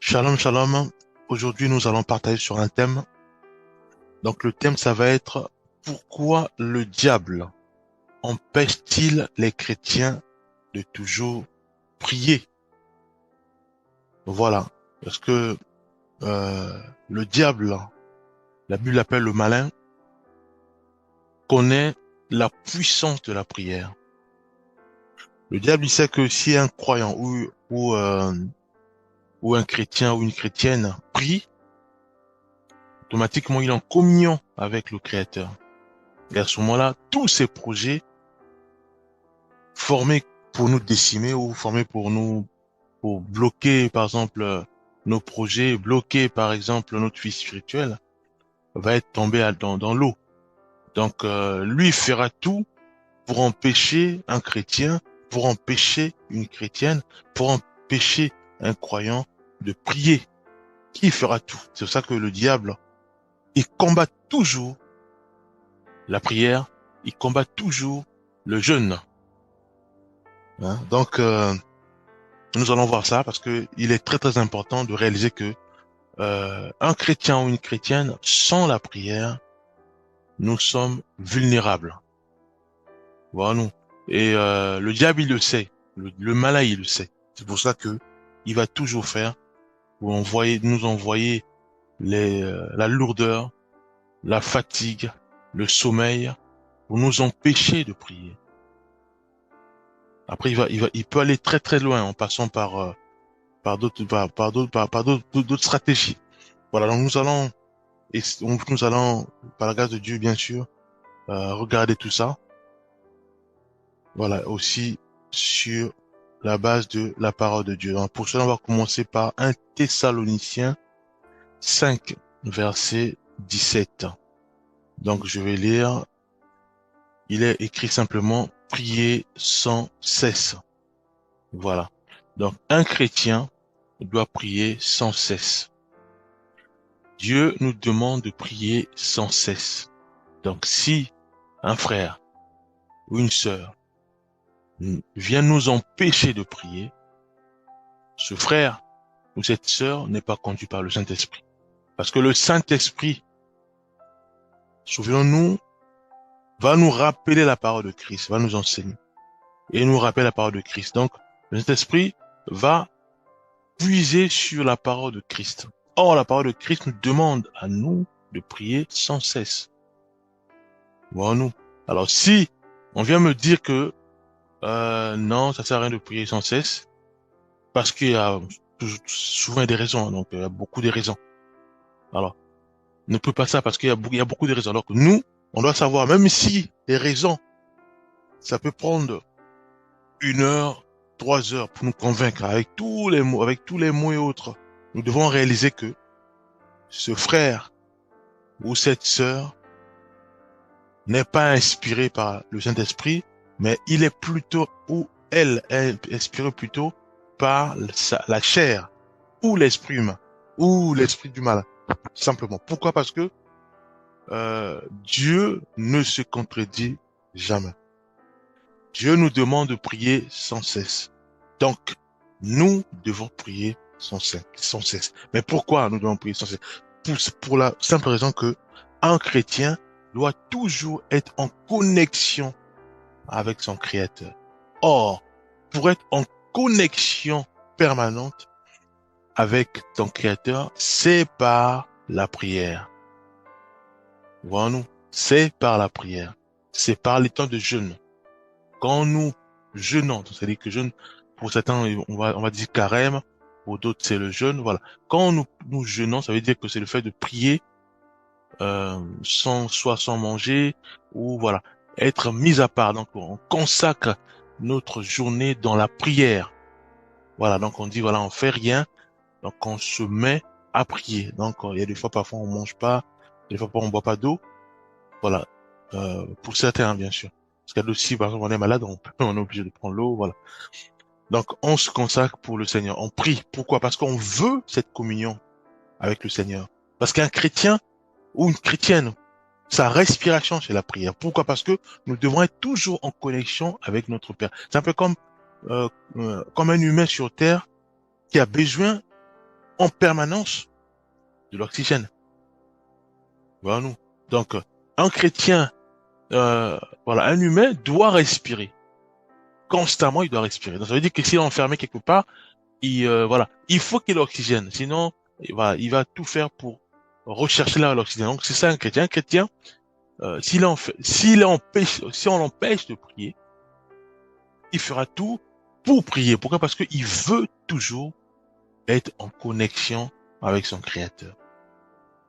Shalom, shalom. Aujourd'hui, nous allons partager sur un thème. Donc, le thème, ça va être pourquoi le diable empêche-t-il les chrétiens de toujours prier? Voilà. Parce que le diable, la Bible l'appelle le malin, connaît la puissance de la prière. Le diable, il sait que si un croyant ou un chrétien ou une chrétienne prie, automatiquement, il est en communion avec le Créateur. Et à ce moment-là, tous ses projets formés pour nous décimer ou formés pour bloquer, par exemple, nos projets, bloquer, par exemple, notre vie spirituelle, va être tombé dans l'eau. Donc, lui fera tout pour empêcher un chrétien, pour empêcher une chrétienne, pour empêcher un croyant de prier. Qui fera tout? C'est pour ça que le diable, il combat toujours la prière, il combat toujours le jeûne. Hein. Donc, nous allons voir ça parce que il est très très important de réaliser que un chrétien ou une chrétienne sans la prière, nous sommes vulnérables. Voilà nous. Et le diable il le sait, le malin il le sait. C'est pour ça que il va toujours faire pour nous envoyer la lourdeur, la fatigue, le sommeil, pour nous empêcher de prier. Après il peut aller très très loin en passant par d'autres stratégies. Voilà, donc nous allons, par la grâce de Dieu, bien sûr, regarder tout ça. Voilà, aussi sur la base de la parole de Dieu. Donc, pour cela, on va commencer par 1 Thessaloniciens 5, verset 17. Donc, je vais lire. Il est écrit simplement, prier sans cesse. Voilà. Donc, un chrétien doit prier sans cesse. Dieu nous demande de prier sans cesse. Donc, si un frère ou une sœur vient nous empêcher de prier, ce frère ou cette sœur n'est pas conduit par le Saint-Esprit. Parce que le Saint-Esprit, souvenons-nous, va nous rappeler la parole de Christ, va nous enseigner. Et nous rappelle la parole de Christ. Donc, le Saint-Esprit va puiser sur la parole de Christ. Or, la parole de Christ nous demande à nous de prier sans cesse. Voyons-nous. Alors, si on vient me dire que non, ça sert à rien de prier sans cesse, parce qu'il y a souvent des raisons, donc il y a beaucoup de raisons. Alors, ne peut pas ça parce qu'il y a beaucoup de raisons. Alors que nous, on doit savoir, même si les raisons, ça peut prendre 1 heure, 3 heures pour nous convaincre avec tous les mots et autres, nous devons réaliser que ce frère ou cette sœur n'est pas inspiré par le Saint-Esprit, mais il est plutôt, ou elle est inspirée plutôt par la chair, ou l'esprit humain, ou l'esprit du mal, simplement. Pourquoi? Parce que Dieu ne se contredit jamais. Dieu nous demande de prier sans cesse. Donc, nous devons prier sans cesse, sans cesse. Mais pourquoi nous devons prier sans cesse? Pour la simple raison que un chrétien doit toujours être en connexion avec son Créateur. Or, pour être en connexion permanente avec ton Créateur, c'est par la prière. Voyons-nous, c'est par la prière. C'est par les temps de jeûne. Quand nous jeûnons, c'est-à-dire que jeûne, pour certains, on va dire carême, pour d'autres, c'est le jeûne, voilà. Quand nous jeûnons, ça veut dire que c'est le fait de prier, sans manger, ou voilà, être mis à part. Donc, on consacre notre journée dans la prière. Voilà, donc on dit, voilà, on fait rien, donc on se met à prier. Donc, il y a des fois, parfois, on mange pas, des fois, on boit pas d'eau. Voilà. Pour certains, bien sûr. Parce qu'il y a aussi, par exemple, on est malade, on est obligé de prendre l'eau, voilà. Donc, on se consacre pour le Seigneur. On prie. Pourquoi? Parce qu'on veut cette communion avec le Seigneur. Parce qu'un chrétien ou une chrétienne, sa respiration, c'est la prière. Pourquoi? Parce que nous devons être toujours en connexion avec notre Père. C'est un peu comme un humain sur terre qui a besoin en permanence de l'oxygène. Voilà nous. Donc, un chrétien, voilà, un humain doit respirer. Constamment, il doit respirer. Donc, ça veut dire que s'il est enfermé quelque part, voilà, il faut qu'il ait l'oxygène. Sinon, il va tout faire pour rechercher là l'oxygène. Donc, c'est ça un chrétien. Un chrétien, si on l'empêche de prier, il fera tout pour prier. Pourquoi? Parce qu'il veut toujours être en connexion avec son Créateur.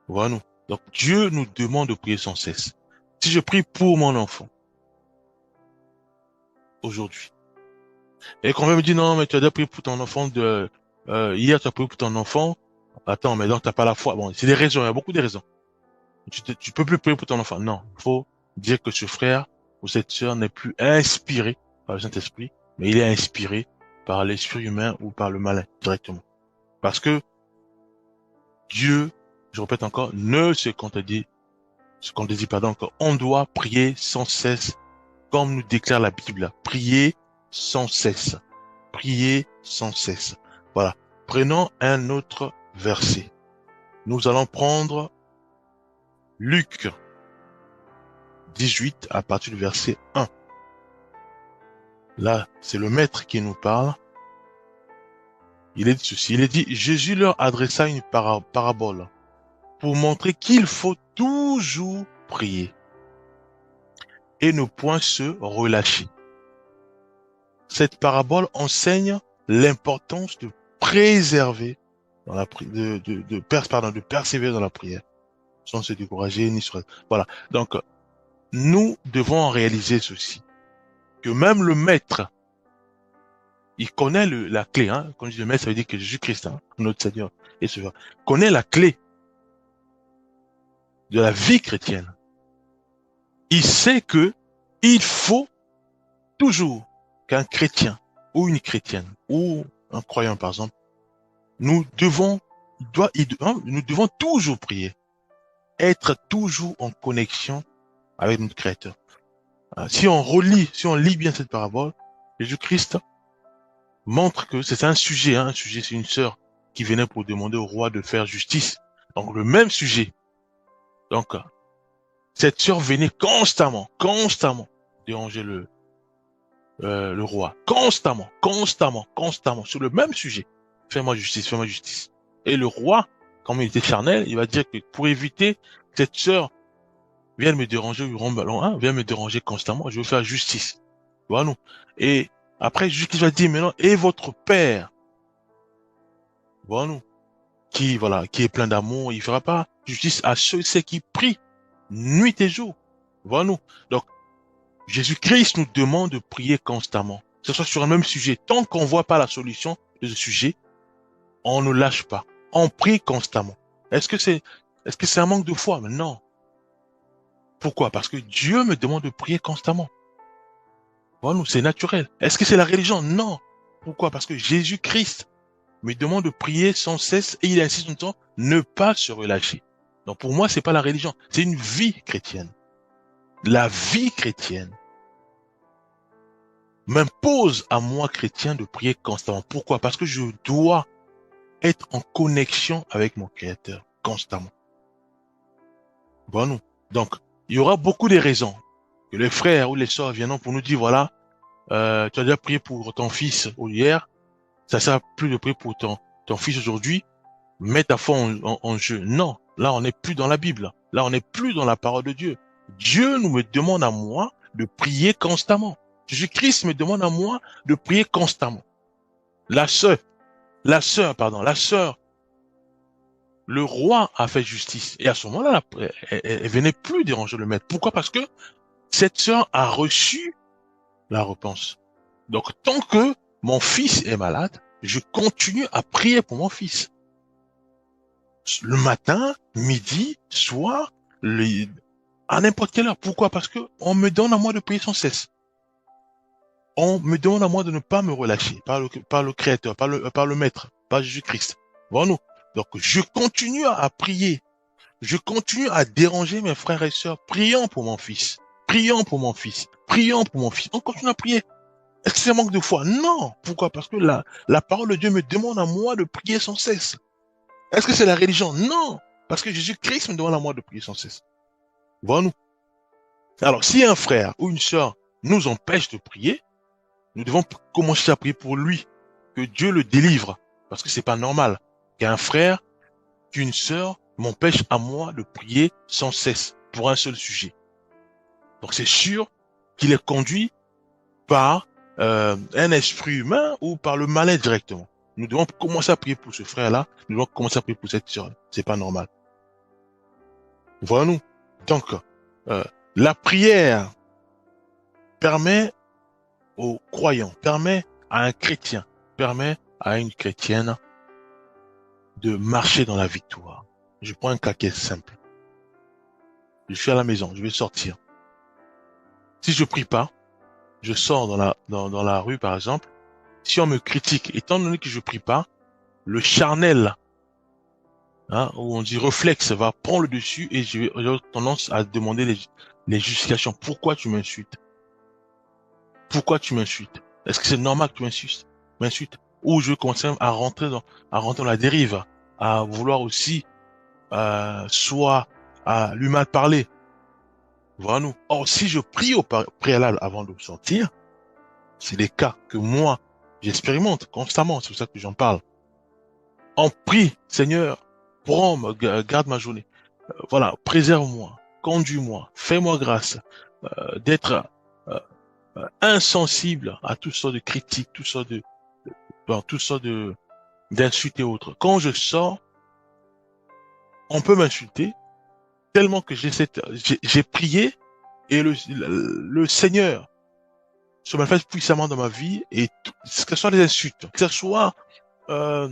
Voilà nous. Donc, Dieu nous demande de prier sans cesse. Si je prie pour mon enfant, aujourd'hui, et qu'on va me dire, non, mais tu as déjà prié pour ton enfant hier tu as prié pour ton enfant, attends, mais donc t'as pas la foi. Bon, c'est des raisons, il y a beaucoup de raisons. Tu peux plus prier pour ton enfant. Non, il faut dire que ce frère ou cette sœur n'est plus inspiré par le Saint-Esprit, mais il est inspiré par l'esprit humain ou par le malin, directement. Parce que Dieu, je répète encore, ne se contredit, pardon, encore. On doit prier sans cesse, comme nous déclare la Bible. Prier sans cesse. Prier sans cesse. Voilà. Prenons un autre verset. Nous allons prendre Luc 18 à partir du verset 1. Là, c'est le maître qui nous parle. Il est dit ceci. Il est dit, Jésus leur adressa une parabole pour montrer qu'il faut toujours prier et ne point se relâcher. Cette parabole enseigne l'importance de préserver dans la de persévérer dans la prière, sans se décourager ni se... Voilà. Donc, nous devons réaliser ceci, que même le maître, il connaît la clé, hein. Quand je dis le maître, ça veut dire que Jésus-Christ, hein, notre Seigneur et Sauveur, connaît la clé de la vie chrétienne. Il sait que il faut toujours qu'un chrétien ou une chrétienne ou un croyant, par exemple, nous devons toujours prier, être toujours en connexion avec notre Créateur. Si on lit bien cette parabole, Jésus-Christ montre que c'est un sujet, c'est une sœur qui venait pour demander au roi de faire justice. Donc le même sujet. Donc cette sœur venait constamment déranger le roi, constamment, sur le même sujet. Fais-moi justice. Et le roi, comme il était charnel, il va dire que pour éviter que cette sœur vienne me déranger, viens me déranger constamment, je veux faire justice. Voilà nous. Et après, Jésus va dire maintenant, et votre Père, voilà nous, qui est plein d'amour, il fera pas justice à ceux qui prient nuit et jour. Voilà nous. Donc, Jésus-Christ nous demande de prier constamment, que ce soit sur un même sujet. Tant qu'on voit pas la solution de ce sujet, on ne lâche pas. On prie constamment. Est-ce que c'est un manque de foi? Mais non. Pourquoi? Parce que Dieu me demande de prier constamment. Voilà, c'est naturel. Est-ce que c'est la religion? Non. Pourquoi? Parce que Jésus-Christ me demande de prier sans cesse et il insiste tout le temps, ne pas se relâcher. Donc pour moi, c'est pas la religion, c'est une vie chrétienne. La vie chrétienne m'impose à moi, chrétien, de prier constamment. Pourquoi? Parce que je dois être en connexion avec mon Créateur constamment. Bon, donc, il y aura beaucoup de raisons que les frères ou les sœurs viendront pour nous dire, voilà, tu as déjà prié pour ton fils hier, ça sert plus de prier pour ton fils aujourd'hui, mets ta foi en jeu. Non, là, on n'est plus dans la Bible. Là, on n'est plus dans la parole de Dieu. Dieu nous me demande à moi de prier constamment. Jésus-Christ me demande à moi de prier constamment. La sœur, le roi a fait justice. Et à ce moment-là, elle venait plus déranger le maître. Pourquoi? Parce que cette sœur a reçu la réponse. Donc, tant que mon fils est malade, je continue à prier pour mon fils. Le matin, midi, soir, à n'importe quelle heure. Pourquoi? Parce que on me donne à moi de prier sans cesse. On me demande à moi de ne pas me relâcher par le Créateur, par le Maître, par Jésus-Christ. Voilà. Donc, je continue à prier. Je continue à déranger mes frères et sœurs. Prions pour mon fils. Prions pour mon fils. Prions pour mon fils. On continue à prier. Est-ce que c'est un manque de foi? Non. Pourquoi? Parce que la parole de Dieu me demande à moi de prier sans cesse. Est-ce que c'est la religion? Non. Parce que Jésus-Christ me demande à moi de prier sans cesse. Voyons-nous. Alors, si un frère ou une sœur nous empêche de prier, nous devons commencer à prier pour lui, que Dieu le délivre. Parce que c'est pas normal qu'un frère, qu'une sœur m'empêche à moi de prier sans cesse pour un seul sujet. Donc c'est sûr qu'il est conduit par un esprit humain ou par le malin directement. Nous devons commencer à prier pour ce frère-là, nous devons commencer à prier pour cette sœur. C'est pas normal. Voyons-nous. Donc, euh, la prière permet aux croyants, permet à un chrétien, permet à une chrétienne de marcher dans la victoire. Je prends un cas qui est simple. Je suis à la maison, je vais sortir. Si je prie pas, je sors dans la rue par exemple. Si on me critique, étant donné que je prie pas, le charnel, hein, où on dit réflexe, va prendre le dessus et j'aurai tendance à demander les justifications. Pourquoi tu m'insultes? Pourquoi tu m'insultes? Est-ce que c'est normal que tu m'insultes? Ou je vais commencer à rentrer dans la dérive, à vouloir aussi, soit à lui mal parler. Voilà-nous. Or, si je prie au préalable avant de sortir, c'est des cas que moi, j'expérimente constamment, c'est pour ça que j'en parle. On prie, Seigneur, garde ma journée. Voilà, préserve-moi, conduis-moi, fais-moi grâce d'être euh, insensible à toutes sortes de critiques, toutes sortes d'insultes et autres. Quand je sors, on peut m'insulter tellement que j'ai prié et le Seigneur se manifeste puissamment dans ma vie et que ce soit les insultes, que ce soit euh,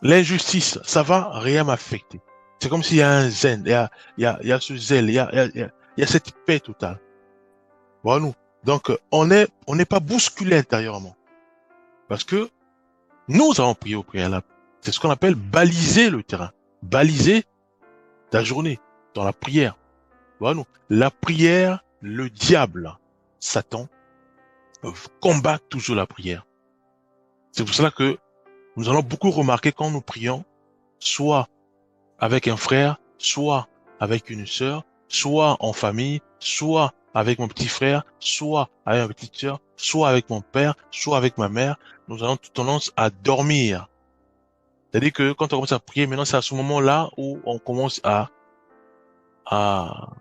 l'injustice, ça va rien m'affecter. C'est comme s'il y a un zen, il y a ce zèle, il y a cette paix totale. Voilà nous. Donc, on n'est pas bousculé intérieurement. Parce que nous avons prié au préalable. C'est ce qu'on appelle baliser le terrain. Baliser ta journée dans la prière. Voilà nous. La prière, le diable, Satan, combat toujours la prière. C'est pour cela que nous allons beaucoup remarquer quand nous prions, soit avec un frère, soit avec une sœur, soit en famille, soit avec mon petit frère, soit avec ma petite sœur, soit avec mon père, soit avec ma mère, nous avons tendance à dormir. C'est-à-dire que quand on commence à prier, maintenant c'est à ce moment-là où on commence à, à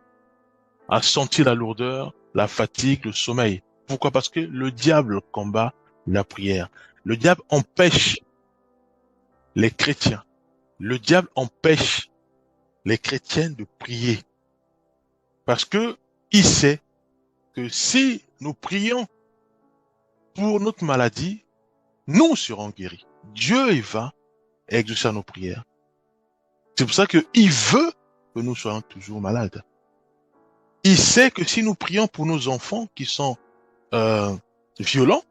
sentir la lourdeur, la fatigue, le sommeil. Pourquoi? Parce que le diable combat la prière. Le diable empêche les chrétiens. Le diable empêche les chrétiens de prier. Parce que il sait que si nous prions pour notre maladie, nous serons guéris. Dieu, il va exaucer nos prières. C'est pour ça qu'il veut que nous soyons toujours malades. Il sait que si nous prions pour nos enfants qui sont euh, violents,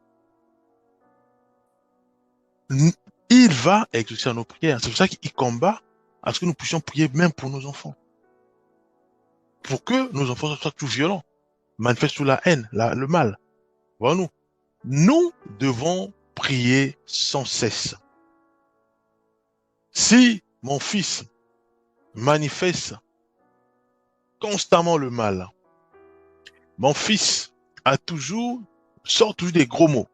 il va exaucer nos prières. C'est pour ça qu'il combat à ce que nous puissions prier même pour nos enfants. Pour que nos enfants soient tout violents, manifestent sous la haine, le mal. Voyons-nous. Nous devons prier sans cesse. Si mon fils manifeste constamment le mal, mon fils sort toujours des gros mots,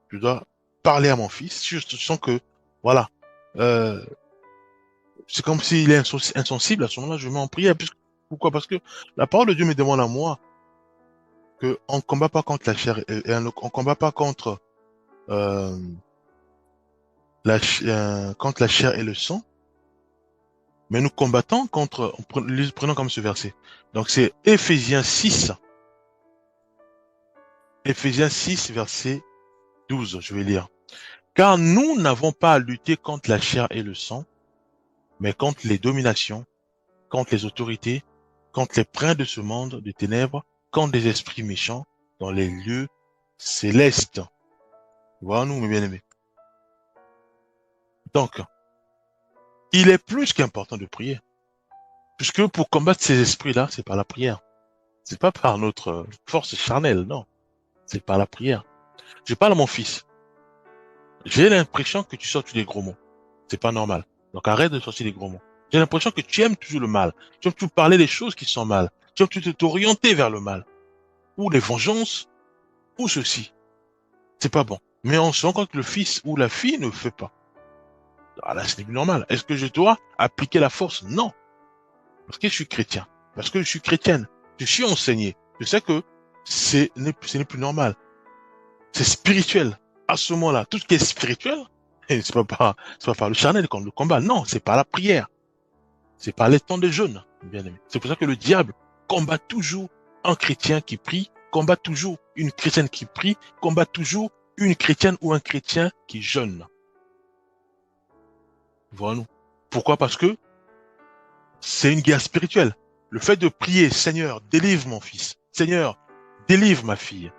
je dois parler à mon fils, je sens que, voilà, euh, c'est comme s'il est insensible, à ce moment-là, je mets en prière. Pourquoi? Parce que la parole de Dieu me demande à moi que on combat pas contre la chair, on combat pas contre euh, contre la chair et le sang, mais nous combattons contre, prenons comme ce verset. Donc c'est Éphésiens 6, verset 12, je vais lire. Car nous n'avons pas à lutter contre la chair et le sang, mais contre les dominations, contre les autorités, contre les princes de ce monde de ténèbres, contre les esprits méchants dans les lieux célestes. Voilà-nous, mes bien-aimés. Donc, il est plus qu'important de prier. Puisque pour combattre ces esprits-là, c'est par la prière. C'est pas par notre force charnelle, non. C'est par la prière. Je parle à mon fils. J'ai l'impression que tu sors tous les gros mots. C'est pas normal. Donc arrête de sortir des gros mots. J'ai l'impression que tu aimes toujours le mal. Tu aimes toujours parler des choses qui sont mal. Tu aimes toujours t'orienter vers le mal. Ou les vengeances, ou ceci. C'est pas bon. Mais on se rend compte que le fils ou la fille ne fait pas. Ah là, ce n'est plus normal. Est-ce que je dois appliquer la force? Non. Parce que je suis chrétien. Parce que je suis chrétienne. Je suis enseigné. Je sais que ce n'est plus normal. C'est spirituel. À ce moment-là, tout ce qui est spirituel, et c'est pas par le charnel comme le combat. Non, c'est par la prière. C'est par les temps de jeûne, bien aimé. C'est pour ça que le diable combat toujours un chrétien qui prie, combat toujours une chrétienne qui prie, combat toujours une chrétienne ou un chrétien qui jeûne. Voilà. Pourquoi? Parce que c'est une guerre spirituelle. Le fait de prier, Seigneur, délivre mon fils. Seigneur, délivre ma fille.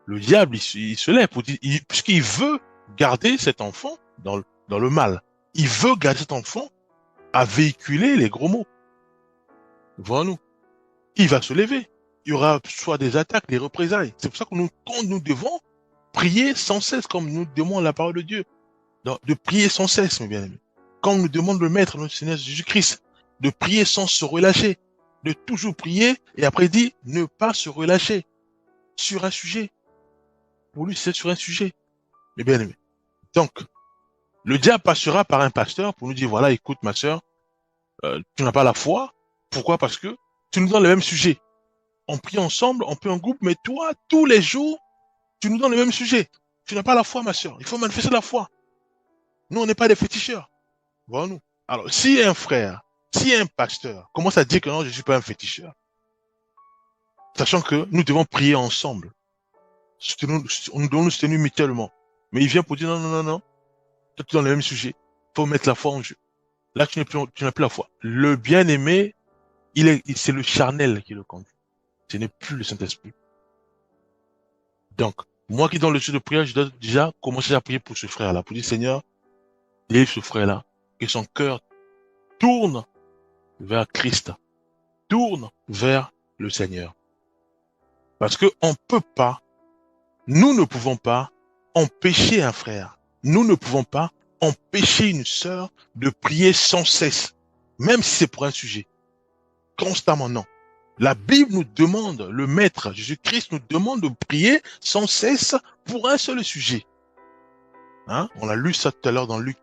Le diable, il se lève pour dire, puisqu'il veut garder cet enfant dans le mal. Il veut garder cet enfant à véhiculer les gros mots. Voilà. Il va se lever. Il y aura soit des attaques, des représailles. C'est pour ça que nous devons prier sans cesse, comme nous demande la parole de Dieu. De prier sans cesse, mes bien-aimés. Comme nous demande le Maître, notre Seigneur Jésus-Christ, de prier sans se relâcher. De toujours prier et après il dit ne pas se relâcher sur un sujet. Pour lui, c'est sur un sujet, mes bien-aimés. Donc, le diable passera par un pasteur pour nous dire, voilà, écoute, ma sœur, tu n'as pas la foi. Pourquoi? Parce que tu nous donnes le même sujet. On prie ensemble, on prie en groupe, mais toi, tous les jours, tu nous donnes le même sujet. Tu n'as pas la foi, ma sœur. Il faut manifester la foi. Nous, on n'est pas des féticheurs. Voilà nous. Alors, si un frère, si un pasteur commence à dire que non, je ne suis pas un féticheur, sachant que nous devons prier ensemble, nous devons nous soutenir mutuellement. Mais il vient pour dire non, non, non, non, toi, tu es dans le même sujet. Il faut mettre la foi en jeu. Là, tu n'as plus la foi. Le bien-aimé, c'est le charnel qui le conduit. Ce n'est plus le Saint-Esprit. Donc, moi qui dans le jeu de prière, je dois déjà commencer à prier pour ce frère-là, pour dire Seigneur, délivre ce frère-là, que son cœur tourne vers Christ, tourne vers le Seigneur. Parce que nous ne pouvons pas empêcher un frère. Nous ne pouvons pas empêcher une sœur de prier sans cesse, même si c'est pour un sujet. Constamment, non. La Bible nous demande, le Maître Jésus-Christ nous demande de prier sans cesse pour un seul sujet. Hein? On a lu ça tout à l'heure dans Luc,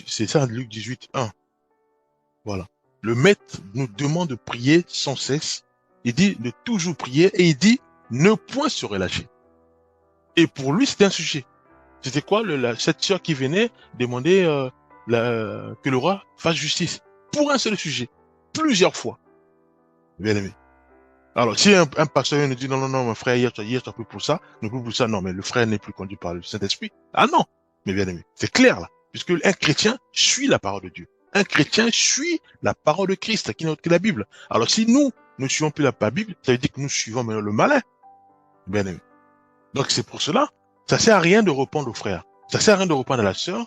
c'est ça, Luc 18, 1. Voilà. Le Maître nous demande de prier sans cesse. Il dit de toujours prier et il dit ne point se relâcher. Et pour lui, c'était un sujet. C'était quoi cette sœur qui venait demander que le roi fasse justice pour un seul sujet, plusieurs fois. Bien aimé. Alors, si un pasteur nous dit non, non, non, mon frère, hier tu as pris pour ça, ne plus pour ça, non, mais le frère n'est plus conduit par le Saint-Esprit. Ah non, mais bien aimé, c'est clair là, puisque un chrétien suit la parole de Dieu. Un chrétien suit la parole de Christ, qui est la Bible. Alors, si nous ne suivons plus la Bible, ça veut dire que nous suivons maintenant le malin. Bien aimé. Donc, c'est pour cela, ça sert à rien de répondre au frère. Ça sert à rien de répondre à la sœur.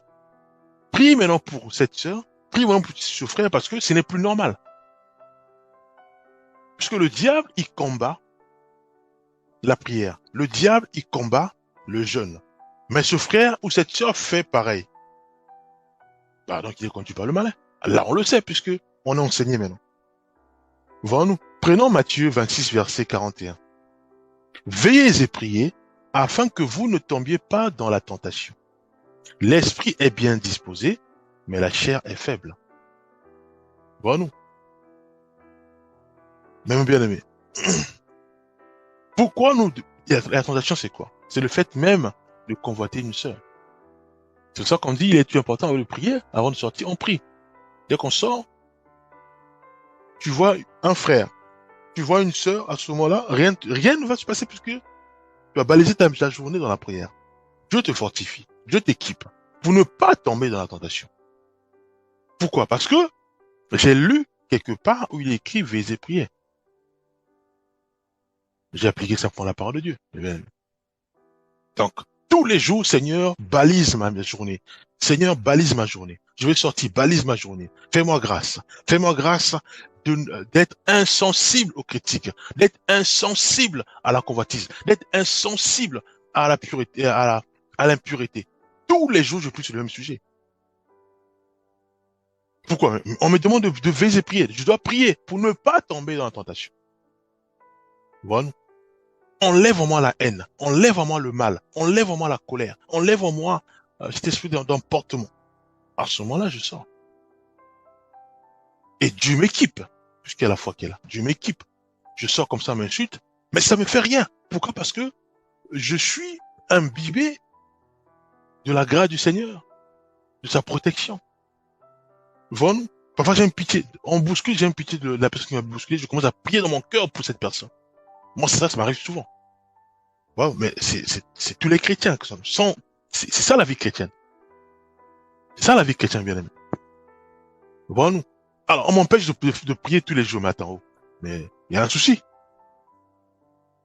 Prie maintenant pour cette sœur, prie maintenant pour ce frère, parce que ce n'est plus normal. Puisque le diable, il combat la prière. Le diable, il combat le jeûne. Mais ce frère ou cette sœur fait pareil. Bah, donc il est conduit par le malin. Là, on le sait, puisque on est enseigné maintenant. Voilà, nous prenons Matthieu 26, verset 41. Veillez et priez, afin que vous ne tombiez pas dans la tentation. L'esprit est bien disposé, mais la chair est faible. Voilà, nous. Même bien aimé. Pourquoi la tentation, c'est quoi? C'est le fait même de convoiter une sœur. C'est pour ça qu'on dit, il est plus important de prier avant de sortir, on prie. Dès qu'on sort, tu vois un frère, tu vois une sœur, à ce moment-là, rien ne va se passer puisque tu vas balayer ta journée dans la prière. Dieu te fortifie, Dieu t'équipe pour ne pas tomber dans la tentation. Pourquoi? Parce que j'ai lu quelque part où il est écrit, veillez et priez. J'ai appliqué ça pour la parole de Dieu. Donc, tous les jours, Seigneur, balise ma journée. Seigneur, balise ma journée. Je vais sortir, balise ma journée. Fais-moi grâce. Fais-moi grâce d'être insensible aux critiques, d'être insensible à la convoitise, d'être insensible à la pureté, à l'impureté. Tous les jours, je prie sur le même sujet. Pourquoi? On me demande de veiller et prier. Je dois prier pour ne pas tomber dans la tentation. Voilà. Enlève en moi la haine, enlève en moi le mal, enlève en moi la colère, enlève en moi cet esprit d'emportement. À ce moment-là, je sors. Et Dieu m'équipe, puisqu'il y a la foi qui est là. Dieu m'équipe. Je sors comme ça, m'insulte, mais ça me fait rien. Pourquoi? Parce que je suis imbibé de la grâce du Seigneur, de sa protection. Voilà. Parfois, j'ai une pitié. On bouscule, j'ai une pitié de la personne qui m'a bousculé. Je commence à prier dans mon cœur pour cette personne. Moi, c'est ça, ça m'arrive souvent. Wow, mais c'est tous les chrétiens que ça. C'est ça la vie chrétienne. C'est ça la vie chrétienne, bien aimé. Voilà. Alors, on m'empêche de prier tous les jours, mais attends, oh. Mais il y a un souci.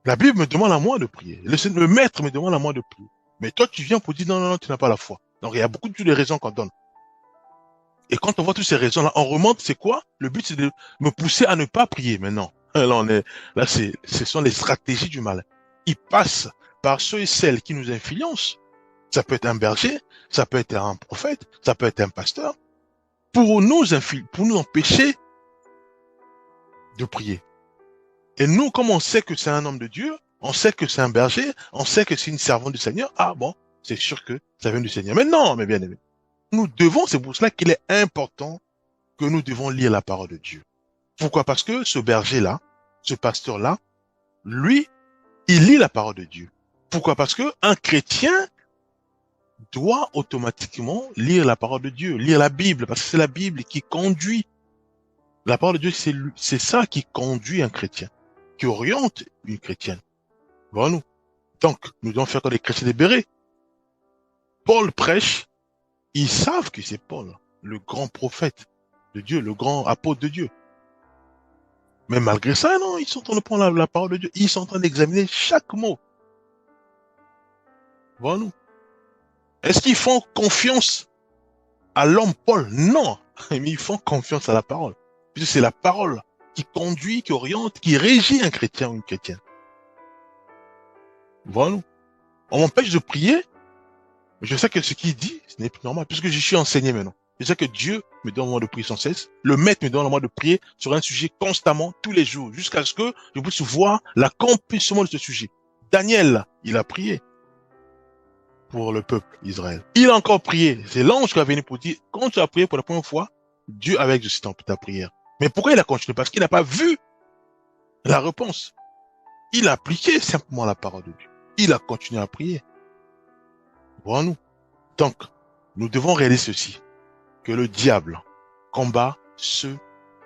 La Bible me demande à moi de prier. Le maître me demande à moi de prier. Mais toi, tu viens pour dire non, non, non, tu n'as pas la foi. Donc, il y a beaucoup de raisons qu'on donne. Et quand on voit toutes ces raisons-là, on remonte, c'est quoi? Le but, c'est de me pousser à ne pas prier. Mais non. Là, ce sont les stratégies du mal. Ils passent par ceux et celles qui nous influencent. Ça peut être un berger, ça peut être un prophète, ça peut être un pasteur, pour nous empêcher de prier. Et nous, comme on sait que c'est un homme de Dieu, on sait que c'est un berger, on sait que c'est une servante du Seigneur, ah bon, c'est sûr que ça vient du Seigneur. Mais non, mes bien-aimés, nous devons, c'est pour cela qu'il est important que nous devons lire la parole de Dieu. Pourquoi? Parce que ce berger-là, ce pasteur-là, lui, il lit la parole de Dieu. Pourquoi? Parce que un chrétien doit automatiquement lire la parole de Dieu, lire la Bible, parce que c'est la Bible qui conduit. La parole de Dieu, c'est ça qui conduit un chrétien, qui oriente une chrétienne. Voilà. Donc, nous devons faire comme des chrétiens libérés. Paul prêche, ils savent que c'est Paul, le grand prophète de Dieu, le grand apôtre de Dieu. Mais malgré ça, non, ils sont en train de prendre la parole de Dieu. Ils sont en train d'examiner chaque mot. Voilà. Est-ce qu'ils font confiance à l'homme Paul? Non. Mais ils font confiance à la parole. Puisque c'est la parole qui conduit, qui oriente, qui régit un chrétien ou une chrétienne. Voilà. On m'empêche de prier. Je sais que ce qu'il dit, ce n'est plus normal, puisque je suis enseigné maintenant. Je sais que Dieu me donne le droit de prier sans cesse. Le maître me donne le droit de prier sur un sujet constamment, tous les jours, jusqu'à ce que je puisse voir l'accomplissement de ce sujet. Daniel, il a prié pour le peuple Israël. Il a encore prié. C'est l'ange qui est venu pour dire, quand tu as prié pour la première fois, Dieu avait exaucé ta prière. Mais pourquoi il a continué? Parce qu'il n'a pas vu la réponse. Il a appliqué simplement la parole de Dieu. Il a continué à prier. Voilà nous. Donc, nous devons réaliser ceci, que le diable combat ceux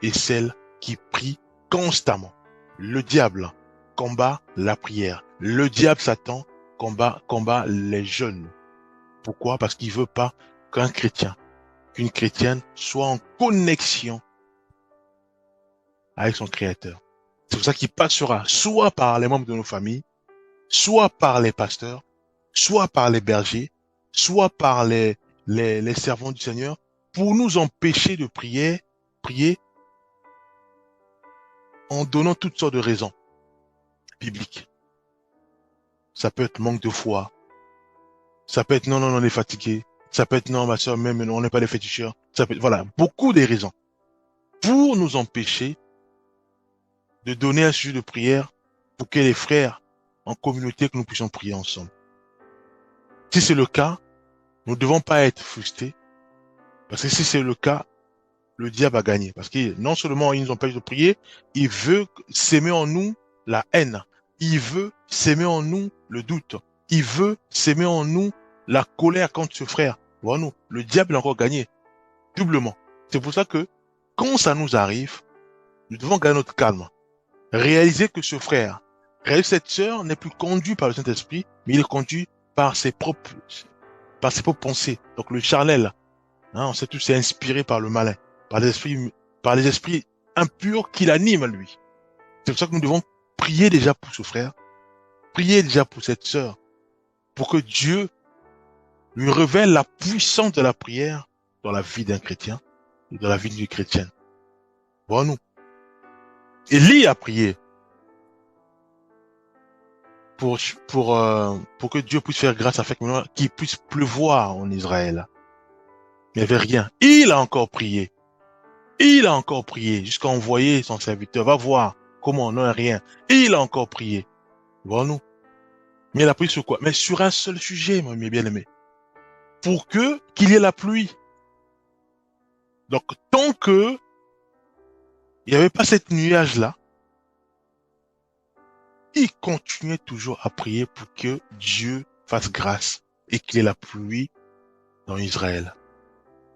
et celles qui prient constamment. Le diable combat la prière. Le diable, Satan, combat les jeunes. Pourquoi? Parce qu'il veut pas qu'un chrétien, qu'une chrétienne soit en connexion avec son Créateur. C'est pour ça qu'il passera soit par les membres de nos familles, soit par les pasteurs, soit par les bergers, soit par les servants du Seigneur, pour nous empêcher de prier en donnant toutes sortes de raisons bibliques. Ça peut être manque de foi, ça peut être non, on est fatigué, ça peut être non, ma soeur, même on n'est pas des féticheurs, ça peut être, voilà, beaucoup de raisons pour nous empêcher de donner un sujet de prière pour que les frères en communauté, que nous puissions prier ensemble. Si c'est le cas, nous ne devons pas être frustrés, parce que si c'est le cas, le diable a gagné. Parce que non seulement il nous empêche de prier, il veut s'aimer en nous la haine. Il veut s'aimer en nous le doute. Il veut s'aimer en nous la colère contre ce frère. Voilà, le diable a encore gagné. Doublement. C'est pour ça que, quand ça nous arrive, nous devons garder notre calme. Réaliser que ce frère, réaliser cette sœur n'est plus conduit par le Saint-Esprit, mais il est conduit par ses propres pensées. Donc le charnel, hein, on sait tous, c'est inspiré par le malin, par les esprits impurs qui l'animent lui. C'est pour ça que nous devons prier déjà pour ce frère, prier déjà pour cette sœur, pour que Dieu lui révèle la puissance de la prière dans la vie d'un chrétien et dans la vie d'une chrétienne. Voilà nous. Élie a prié pour que Dieu puisse faire grâce afin qu'il puisse pleuvoir en Israël. Il n'y avait rien. Il a encore prié Il a encore prié jusqu'à envoyer son serviteur. Va voir comment on n'a rien. Il a encore prié. Voyons-nous. Mais il a prié sur quoi? Mais sur un seul sujet, mes bien-aimés. Pour qu'il y ait la pluie. Donc, tant que il n'y avait pas cette nuage-là, il continuait toujours à prier pour que Dieu fasse grâce et qu'il y ait la pluie dans Israël.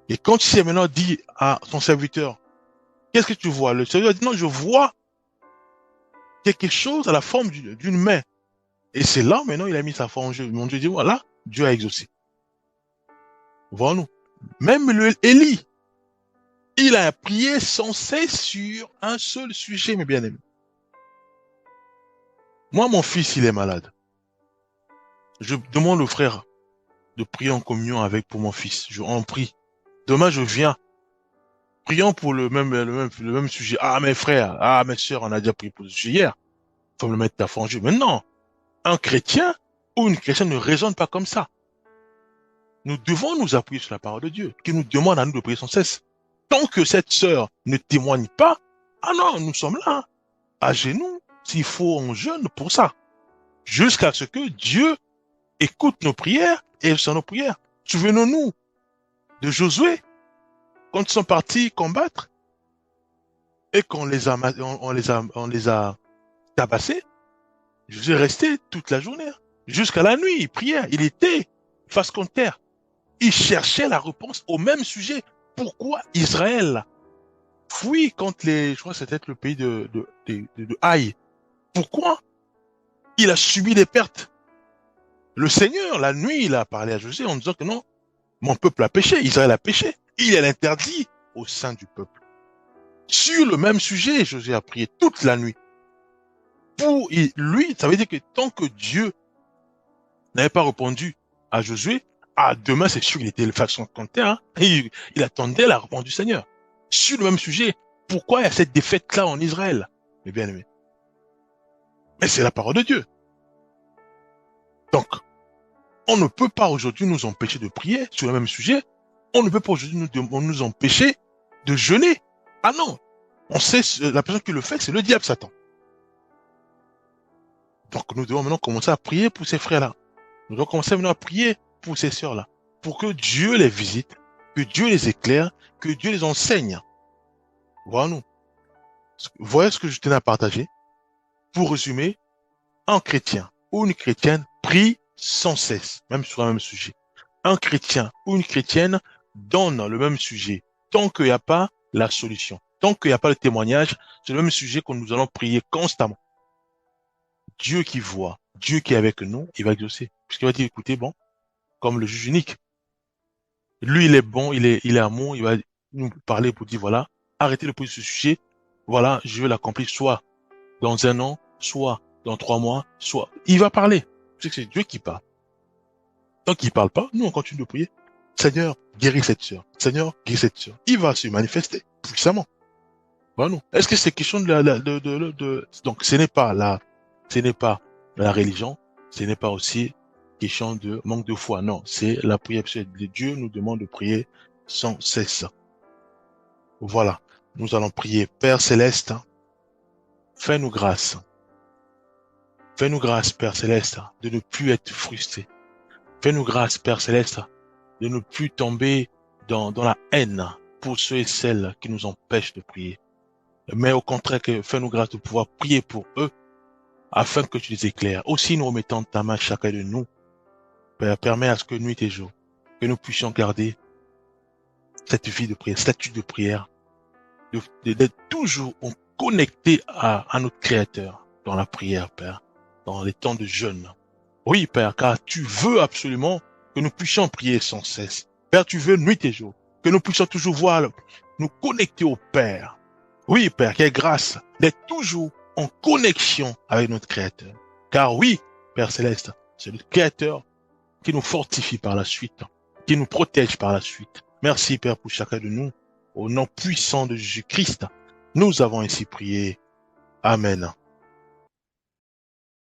Et quand il s'est maintenant dit à son serviteur, qu'est-ce que tu vois? Le serviteur dit, non, je vois quelque chose à la forme d'une main. Et c'est là, maintenant, il a mis sa foi en jeu. Mon Dieu dit, voilà, Dieu a exaucé. Voyons-nous. Même Élie, il a prié sans cesse sur un seul sujet, mes bien-aimés. Moi, mon fils, il est malade. Je demande au frère de prier en communion pour mon fils. Je en prie. Demain, je viens. Prions pour le même sujet. Ah, mes frères, ah, mes sœurs, on a déjà prié pour ce sujet hier. Faut me le mettre ta foi en jeu. Mais non. Un chrétien ou une chrétienne ne raisonne pas comme ça. Nous devons nous appuyer sur la parole de Dieu, qui nous demande à nous de prier sans cesse. Tant que cette sœur ne témoigne pas, ah non, nous sommes là, à genoux, s'il faut on jeûne pour ça. Jusqu'à ce que Dieu écoute nos prières et sur nos prières. Souvenons-nous de Josué, quand ils sont partis combattre et qu'on les a tabassés. Josué est resté toute la journée, jusqu'à la nuit, il priait, il était face contre terre. Il cherchait la réponse au même sujet. Pourquoi Israël fuit contre je crois que c'était le pays de Haï. Pourquoi il a subi des pertes? Le Seigneur, la nuit, il a parlé à Josué en disant que non, mon peuple a péché, Israël a péché. Il est l'interdit au sein du peuple. Sur le même sujet, Josué a prié toute la nuit. Pour lui, ça veut dire que tant que Dieu n'avait pas répondu à Josué, demain, c'est sûr, il était le façon contre terre, hein, et il attendait la réponse du Seigneur. Sur le même sujet, pourquoi il y a cette défaite-là en Israël, mes bien-aimés? Mais c'est la parole de Dieu. Donc, on ne peut pas aujourd'hui nous empêcher de prier sur le même sujet. On ne peut pas aujourd'hui nous empêcher de jeûner. Ah non, on sait, la personne qui le fait, c'est le diable, Satan. Donc, nous devons maintenant commencer à prier pour ces frères-là. Nous devons commencer maintenant à prier pour ces sœurs-là, pour que Dieu les visite, que Dieu les éclaire, que Dieu les enseigne. Voilà-nous. Voyez ce que je tenais à partager. Pour résumer, un chrétien ou une chrétienne prie sans cesse, même sur un même sujet. Un chrétien ou une chrétienne donne le même sujet, tant qu'il n'y a pas la solution, tant qu'il n'y a pas le témoignage, c'est le même sujet que nous allons prier constamment. Dieu qui voit, Dieu qui est avec nous, il va exaucer. Puisqu'il va dire, écoutez, bon, comme le juge unique, lui, il est bon, il est amour, il va nous parler pour dire, voilà, arrêtez de poser ce sujet, voilà, je veux l'accomplir soit dans 1 an, soit dans 3 mois, soit... Il va parler. C'est Dieu qui parle. Tant qu'il parle pas, nous, on continue de prier. Seigneur, guéris cette sœur. Seigneur, guéris cette sœur. Il va se manifester puissamment. Voilà, non. Est-ce que c'est question donc, ce n'est pas la religion, ce n'est pas aussi question de manque de foi. Non, c'est la prière. Dieu nous demande de prier sans cesse. Voilà. Nous allons prier. Père Céleste, fais-nous grâce. Fais-nous grâce, Père Céleste, de ne plus être frustrés. Fais-nous grâce, Père Céleste, de ne plus tomber dans la haine pour ceux et celles qui nous empêchent de prier. Mais au contraire, fais-nous grâce de pouvoir prier pour eux, afin que tu les éclaires. Aussi, nous remettons ta main chacun de nous. Père, permets à ce que nuit et jour, que nous puissions garder cette vie de prière, cette attitude de prière, d'être toujours connectés à notre Créateur dans la prière, Père, dans les temps de jeûne. Oui, Père, car tu veux absolument que nous puissions prier sans cesse. Père, tu veux nuit et jour, que nous puissions toujours nous connecter au Père. Oui, Père, quelle grâce d'être toujours en connexion avec notre Créateur. Car oui, Père Céleste, c'est le Créateur qui nous fortifie par la suite, qui nous protège par la suite. Merci, Père, pour chacun de nous. Au nom puissant de Jésus-Christ, nous avons ainsi prié. Amen.